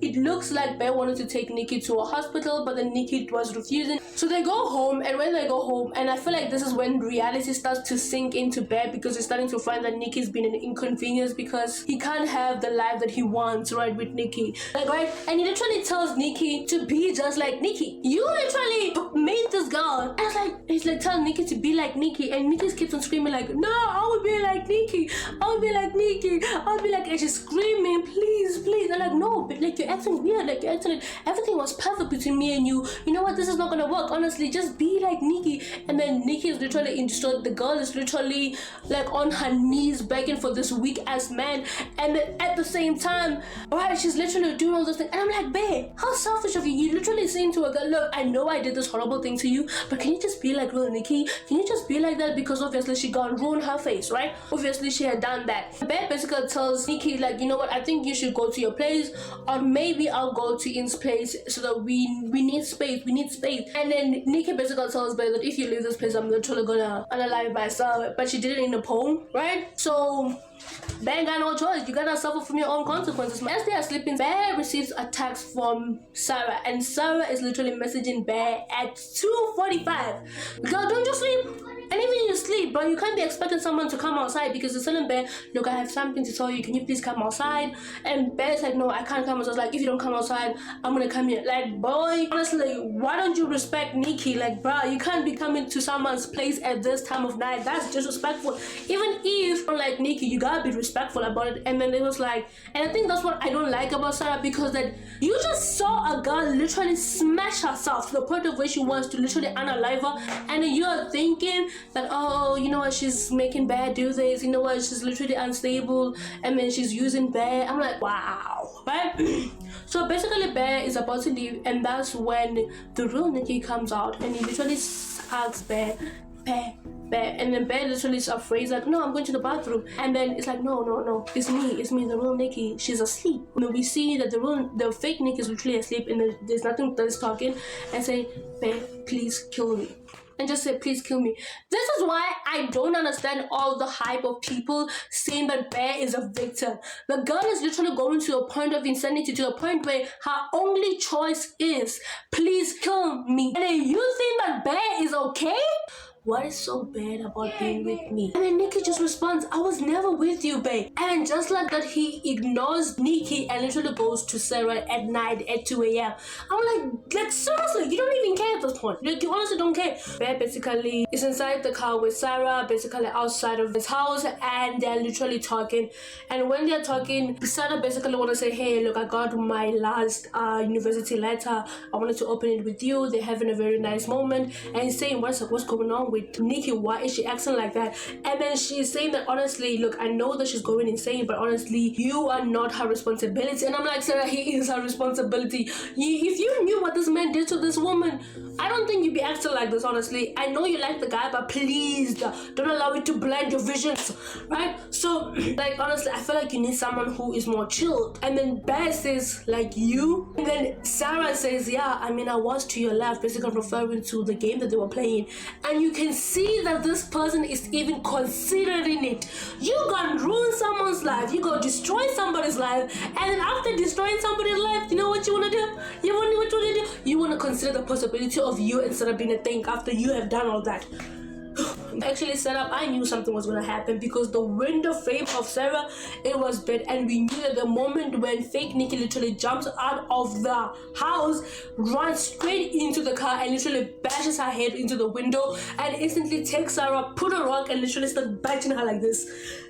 it looks like Bear wanted to take Nikki to a hospital, but then Nikki was refusing. So they go home, and when they go home, and I feel like this is when reality starts to sink into Bear, because he's starting to find that Nikki's been an inconvenience because he can't have the life that he wants, right, with Nikki. Like, right? And he literally tells Nikki to be just like Nikki. You literally made this girl. And he's like telling Nikki to be like Nikki, and Nikki keeps on screaming like, no, I would be like Nikki. I would be like Nikki. I would be like, and she's screaming, please, please. I'm like, no, but like you're acting weird. Like you're acting like everything was perfect between me and you. You know what? This is not gonna work. Honestly, just be like Nikki. And then Nikki is literally in distraught. The girl is literally like on her knees begging for this weak ass man. And then at the same time, right, she's literally doing all those things. And I'm like, babe, how selfish of you. You literally saying to a girl, look, I know I did this horrible thing to you, but can you just be like real Nikki? Can you just be like that? Because obviously she gonna ruin her face, right? Obviously she had done that. Bear basically tells Nikki like, you know what, I think you should go to your place, or maybe I'll go to In's place, so that we need space. And then Nikki basically tells Bear that if you leave this place, I'm literally gonna unalive myself. But she did it in a poem, right? So Bear ain't got no choice. You gotta suffer from your own consequences. As they are sleeping, Bear receives a text from Sarah, and Sarah is literally messaging Bear at 2:45. Girl, don't you sleep? And even if you sleep, bro, you can't be expecting someone to come outside, because you're telling Bear, look, I have something to tell you. Can you please come outside? And Bear's like, no, I can't come outside. Like, if you don't come outside, I'm gonna come here. Like, boy, honestly, why don't you respect Nikki? Like, bro, you can't be coming to someone's place at this time of night. That's disrespectful. Even if, like, Nikki, you gotta be respectful about it. And then it was like, and I think that's what I don't like about Sarah, because that you just saw a girl literally smash herself to the point of where she wants to literally unalive her, and then you're thinking that, oh, you know what, she's making Bear do this, you know what, she's literally unstable, and then she's using Bear. I'm like, wow, right? So basically Bear is about to leave, and that's when the real Nikki comes out, and he literally asks Bear, and then Bear literally is afraid, like, no, I'm going to the bathroom. And then it's like, no, it's me, the real Nikki. She's asleep. And then we see that the fake Nikki is literally asleep, and there's nothing that is talking, and saying, Bear, please kill me. and just say, please kill me. This is why I don't understand all the hype of people saying that Bear is a victim. The girl is literally going to a point of insanity, to a point where her only choice is, please kill me. And then you think that Bear is okay? What is so bad about being with me? And then Nikki just responds, I was never with you, babe. And just like that, he ignores Nikki and literally goes to Sarah at night at 2 a.m. I'm like seriously, you don't even care at this point. Like, you honestly don't care. Bear basically is inside the car with Sarah, basically outside of his house, and they're literally talking. And when they're talking, Sarah basically want to say, hey, look, I got my last university letter. I wanted to open it with you. They're having a very nice moment. And he's saying, what's going on with Nikki? Why is she acting like that? And then she's saying that, honestly, look, I know that she's going insane, but honestly, you are not her responsibility. And I'm like, Sarah, he is her responsibility. If you knew what this man did to this woman, I don't think you'd be acting like this, honestly. I know you like the guy, but please don't allow it to blind your visions, right? So, like, honestly, I feel like you need someone who is more chilled. And then Bear says, like, you? And then Sarah says, yeah, I mean, I was to your left, basically referring to the game that they were playing. And you can see that this person is even considering it. You gonna ruin someone's life, you gonna destroy somebody's life, and then after destroying somebody's life, you know what you wanna do? You wanna consider the possibility of you instead of being a thing after you have done all that. Actually set up, I knew something was going to happen because the window frame of Sarah, it was bad, and we knew that the moment when fake Nikki literally jumps out of the house, runs straight into the car and literally bashes her head into the window and instantly takes Sarah, put a rock and literally start biting her like this.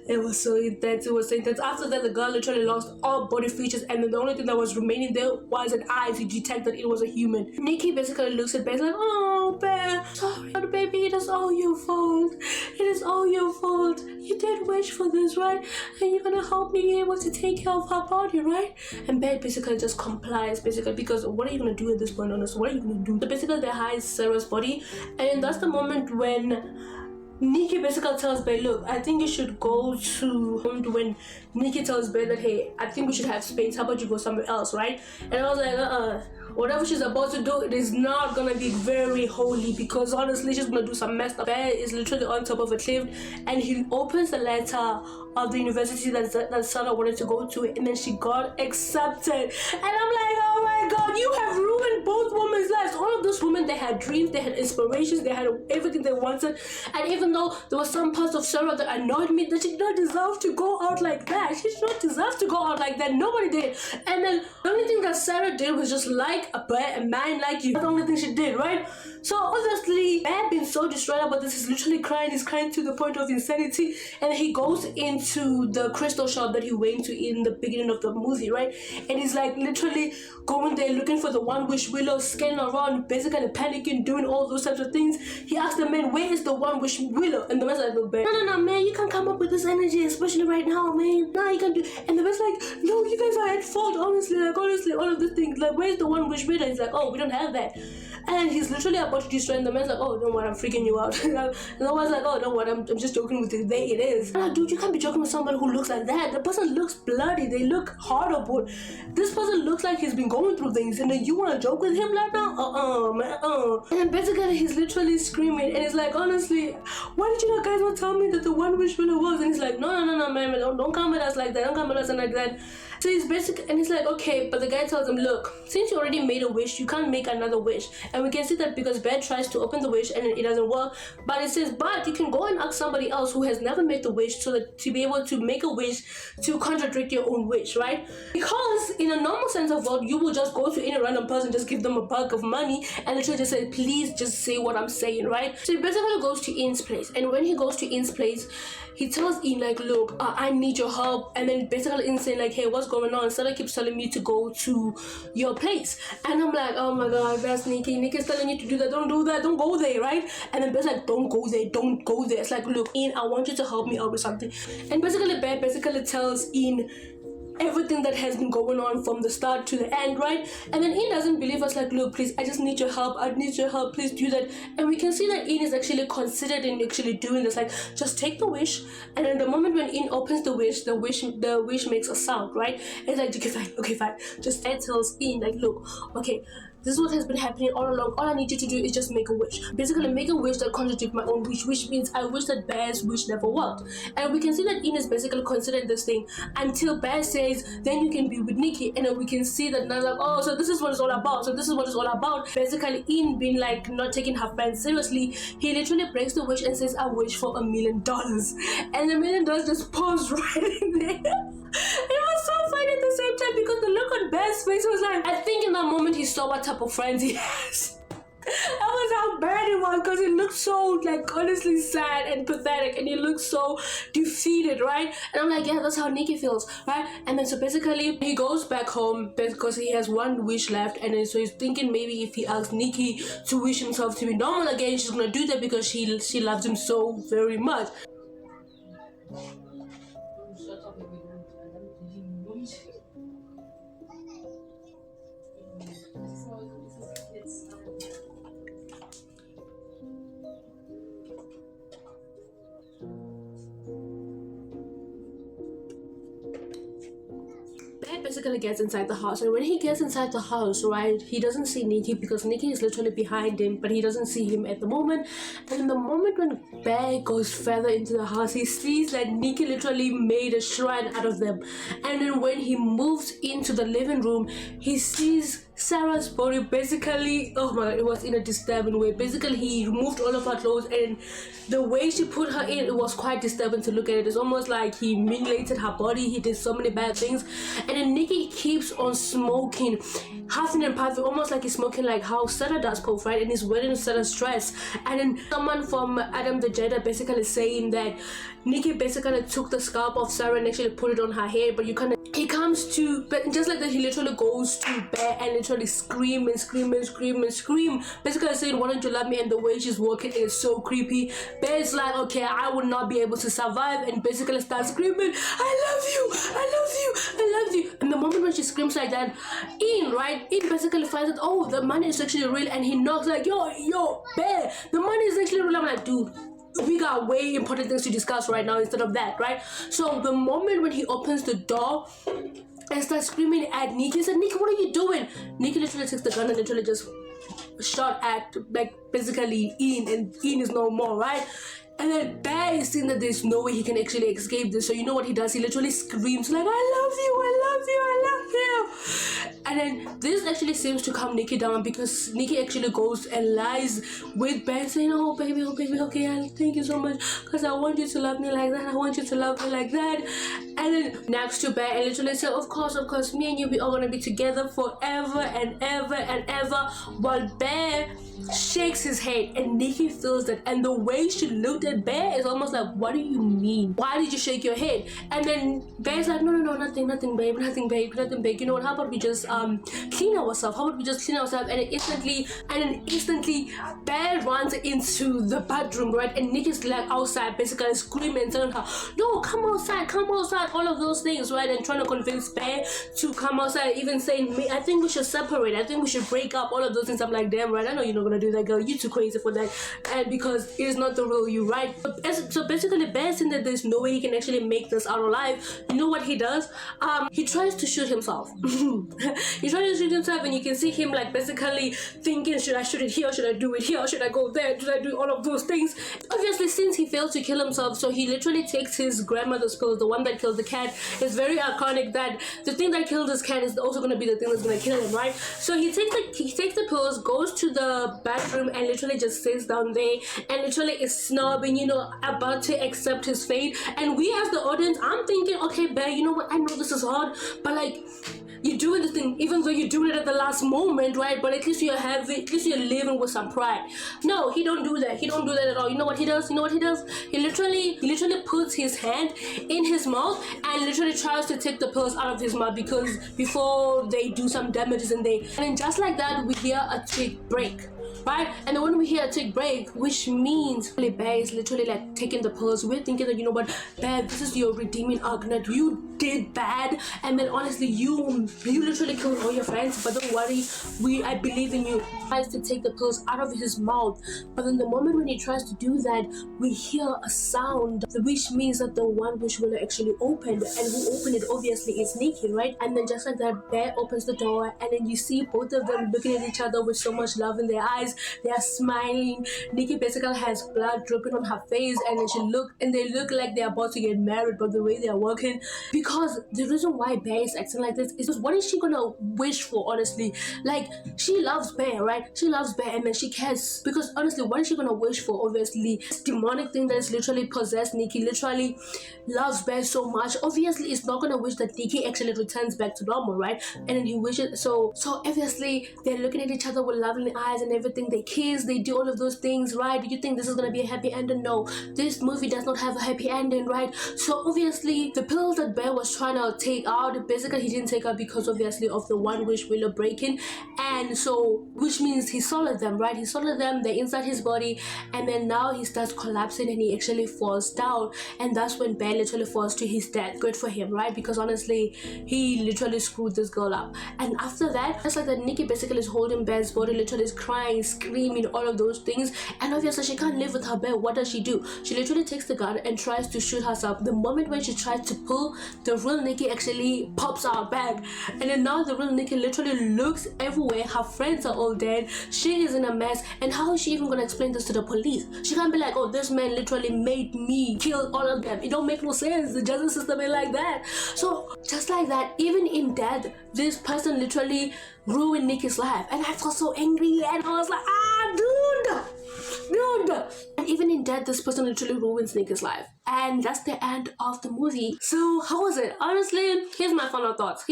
It was so intense. It was so intense. After that, the girl literally lost all body features, and then the only thing that was remaining there was an eye to detect that it was a human. Nikki basically looks at Bear like, oh, Bear, sorry, baby, it is all your fault. It is all your fault. You did wish for this, right? And you're gonna help me be able to take care of her body, right? And Bear basically just complies, basically, because what are you gonna do at this point, honestly? What are you gonna do? So basically, they hide Sarah's body, and that's the moment when Nikki basically tells Bear, look, I think you should go to when Nikki tells Bear that, hey, I think we should have space. How about you go somewhere else, right? And I was like, whatever she's about to do, it is not gonna be very holy, because honestly, she's gonna do some messed up. Bear is literally on top of a cliff, and he opens the letter of the university that Sarah wanted to go to, and then she got accepted. And I'm like, oh my god, you have ruined both women's lives. All of those women, they had dreams, they had inspirations, they had everything they wanted. And even though there were some parts of Sarah that annoyed me, that she did not deserve to go out like that. She did not deserve to go out like that. Nobody did. And then the only thing that Sarah did was just like a man like you. That's the only thing she did, right? So obviously, Bear being so distraught about this, he's literally crying. He's crying to the point of insanity. And he goes into the crystal shop that he went to in the beginning of the movie, right? And he's like literally going there looking for the one wish willow, scanning around, basically panicking, doing all those types of things. He asked the man, where is the one wish willow? And the man's like, look, Bear, no, man, you can't come up with this energy, especially right now, man. No, you can't do. And the man's like, no, you guys are at fault, honestly, all of these things. Like, where's the one wish willow? He's like, oh, we don't have that. And he's literally about to destroy, and the man's like, oh, don't worry, I'm freaking you out. And the one's like, oh, don't worry, I'm just joking with you. There it is. And like, dude, you can't be joking with somebody who looks like that. The person looks bloody. They look horrible. This person looks like he's been going through things, and then you want to joke with him like that? Man, And basically, he's literally screaming, and he's like, honestly, why did you guys not tell me that the one wish winner was? And he's like, no, man, don't come at us like that. Don't come at us like that. So he's basically, and he's like, okay, but the guy tells him, look, since you already made a wish, you can't make another wish. And we can see that because Bear tries to open the wish and it doesn't work. But it says, but you can go and ask somebody else who has never made the wish, so that to be able to make a wish to contradict your own wish, right? Because in a normal sense of world, you will just go to any random person, just give them a bag of money, and literally just say, please just say what I'm saying, right? So he basically goes to Ian's place. And when he goes to Ian's place, he tells Ian, like, look, I need your help. And then basically Ian's saying, like, hey, what's going on? Sarah keeps telling me to go to your place. And I'm like, oh my god, that's Nikki. Nikki's telling you to do that. Don't do that. Don't go there, right? And then Bear's like, don't go there. Don't go there. It's like, look, Ian, I want you to help me out with something. And basically Bear basically tells Ian everything that has been going on from the start to the end, right? And then Ian doesn't believe us, like, look, please, I just need your help. I need your help. Please do that. And we can see that Ian is actually considered in actually doing this. Like, just take the wish. And then the moment when Ian opens the wish makes a sound, right? It's like, okay, fine. Just tells Ian, like, look, okay, this is what has been happening all along. All I need you to do is just make a wish. Basically, make a wish that contradicts my own wish, which means I wish that Bear's wish never worked. And we can see that Ian is basically considering this thing until Bear says, then you can be with Nikki. And then we can see that now, like, oh, so this is what it's all about. So this is what it's all about. Basically, Ian being like not taking her friends seriously, he literally breaks the wish and says, I wish for $1 million. And the $1 million just pours right in there. It was so funny at the same time because the look on Bear's face was like, I think in that moment he saw what type of friends he has. That was how bad it was, because it looked so like honestly sad and pathetic, and he looked so defeated, right? And I'm like, yeah, that's how Nikki feels, right? And then so basically he goes back home because he has one wish left, and then so he's thinking maybe if he asks Nikki to wish himself to be normal again, she's gonna do that because she loves him so very much. Bear basically gets inside the house, and when he gets inside the house, right, he doesn't see Nikki because Nikki is literally behind him, but he doesn't see him at the moment. And in the moment when Bear goes further into the house, he sees that Nikki literally made a shrine out of them. And then when he moves into the living room, he sees Sarah's body basically, oh my god, it was in a disturbing way. Basically, he removed all of her clothes, and the way she put her in, it was quite disturbing to look at it. It's almost like he mutilated her body. He did so many bad things. And then Nikki keeps on smoking, huffing and puffing, almost like he's smoking like how Sarah does Puff, right? And he's wearing Sarah's dress. And then someone from Adam the Jedi basically saying that Nikki basically took the scalp of Sarah and actually put it on her hair, but you kind of, he comes to, but just like that, he literally goes to Bear and literally scream and scream and scream and scream, basically saying, why don't you love me? And the way she's walking is so creepy. Bear's like, okay, I will not be able to survive, and basically starts screaming, I love you, I love you, I love you. And the moment when she screams like that, Ian basically finds out, oh, the money is actually real, and he knocks like, yo, Bear, the money is actually real. I'm like, dude, we got way important things to discuss right now instead of that, right? So the moment when he opens the door and starts screaming at Nikki, he said, Nikki, what are you doing? Nikki literally takes the gun and literally just shot at, like, basically Ian, and Ian is no more, right? And then Bear is seeing that there's no way he can actually escape this. So you know what he does? He literally screams like, I love you, I love you, I love you. And then this actually seems to calm Nikki down, because Nikki actually goes and lies with Bear saying, oh baby, okay, thank you so much, because I want you to love me like that. I want you to love me like that. And then next to Bear and literally say, of course, me and you, we are going to be together forever and ever and ever. While Bear shakes his head, and Nikki feels that, and the way she looked at Bear is almost like, what do you mean? Why did you shake your head? And then Bear's like, no, nothing babe, nothing babe. You know what, how about we just clean ourselves? And then instantly Bear runs into the bedroom, right? And Nikki's like outside basically screaming and telling her, no, come outside, all of those things, right? And trying to convince Bear to come outside, even saying, I think we should separate, I think we should break up, all of those things. I'm like, damn right, I know you're not gonna do that, girl, you too crazy for that. And because it is not the real you, right? So basically Bear saying that there's no way he can actually make this out alive. You know what he does? He tries to shoot himself. He tries to shoot himself, and you can see him like basically thinking, should I shoot it here, should I do it here, should I go there, should I do all of those things? Obviously, since he failed to kill himself, so he literally takes his grandmother's pill, the one that killed the cat. It's very iconic that the thing that killed his cat is also going to be the thing that's going to kill him, right? So he takes the pills, goes to the bathroom, and literally just sits down there and literally is snobbing, about to accept his fate. And we as the audience, I'm thinking, okay, Bear, you know what, I know this is hard, but like, you're doing this thing, even though you're doing it at the last moment, right? But at least you're living with some pride. No, he don't do that. He don't do that at all. You know what he does? He literally puts his hand in his mouth and literally tries to take the pills out of his mouth, because before they do some damages in there. And then just like that, we hear a twig break. right? And then when we hear take break, which means Bear is literally like taking the pills. We're thinking that, you know what, Bear, this is your redeeming arc, that you did bad, and then honestly you literally killed all your friends, but don't worry, I believe in you. He tries to take the pills out of his mouth, but then the moment when he tries to do that, we hear a sound, which means that the one wish will actually opened, and who opened it obviously is Nikki, right? And then just like that, Bear opens the door, and then you see both of them looking at each other with so much love in their eyes. They are smiling. Nikki basically has blood dripping on her face, and then they look like they're about to get married, but the way they're walking, because the reason why Bear is acting like this is because what is she gonna wish for, honestly? Like, she loves Bear, right? She loves Bear, and then she cares, because honestly, what is she gonna wish for? Obviously, this demonic thing that is literally possessed Nikki, literally loves Bear so much. Obviously, it's not gonna wish that Nikki actually returns back to normal, right? And then he wishes, so obviously they're looking at each other with lovely eyes and everything. They kiss, they do all of those things, right? Do you think this is gonna be a happy ending? No, this movie does not have a happy ending, right? So obviously the pills that Bear was trying to take out, basically he didn't take out because obviously of the one wish Willow breaking, and so which means he swallowed them, right? He swallowed them, they're inside his body, and then now he starts collapsing and he actually falls down, and that's when Bear literally falls to his death. Good for him, right? Because honestly, he literally screwed this girl up. And after that, it's like that Nikki basically is holding Bear's body, literally is crying, screaming, all of those things, and obviously she can't live with her Bear. What does she do? She literally takes the gun and tries to shoot herself. The moment when she tries to pull, the real Nikki actually pops out back, and then now the real Nikki literally looks everywhere. Her friends are all dead, she is in a mess, and how is she even gonna explain this to the police? She can't be like, oh, this man literally made me kill all of them. It don't make no sense. The justice system ain't like that. So just like that, even in death, this person literally ruined Nikki's life, and I felt so angry, and I was like, dude. And even in death, this person literally ruins Nikki's life. And that's the end of the movie. So how was it? Honestly, here's my final thoughts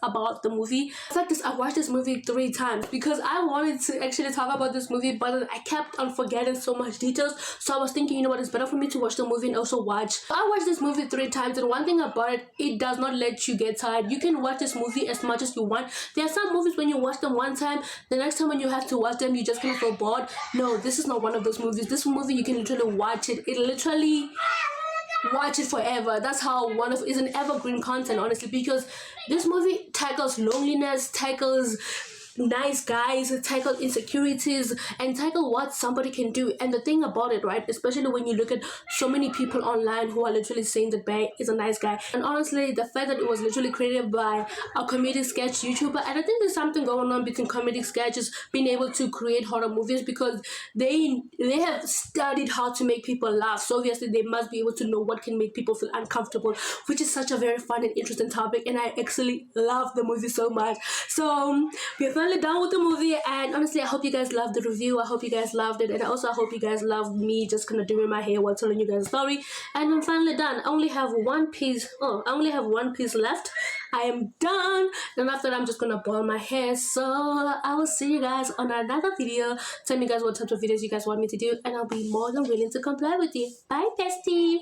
about the movie. In fact, I watched this movie 3 times because I wanted to actually talk about this movie, but I kept on forgetting so much details. So I was thinking, you know what, it's better for me to watch the movie and also watch. I watched this movie 3 times, and one thing about it, it does not let you get tired. You can watch this movie as much as you want. There are some movies when you watch them one time, the next time when you have to watch them, you just gonna feel bored. No, this is not one of those movies. This movie, you can literally watch it. It literally watch it forever. That's how is an evergreen content, honestly, because this movie tackles loneliness, tackles nice guys, tackle insecurities, and tackle what somebody can do. And the thing about it, right, especially when you look at so many people online who are literally saying that Bear is a nice guy, and honestly the fact that it was literally created by a comedic sketch YouTuber, and I think there's something going on between comedic sketches being able to create horror movies, because they have studied how to make people laugh, so obviously they must be able to know what can make people feel uncomfortable, which is such a very fun and interesting topic, and I actually love the movie so much. So we're finally done with the movie, and honestly I hope you guys loved the review. I hope you guys loved it, and also I hope you guys loved me just kind of doing my hair while telling you guys a story. And I'm finally done. I only have one piece left. I am done, and after that I'm just gonna boil my hair. So I will see you guys on another video. Tell me guys what types of videos you guys want me to do, and I'll be more than willing to comply with you. Bye bestie.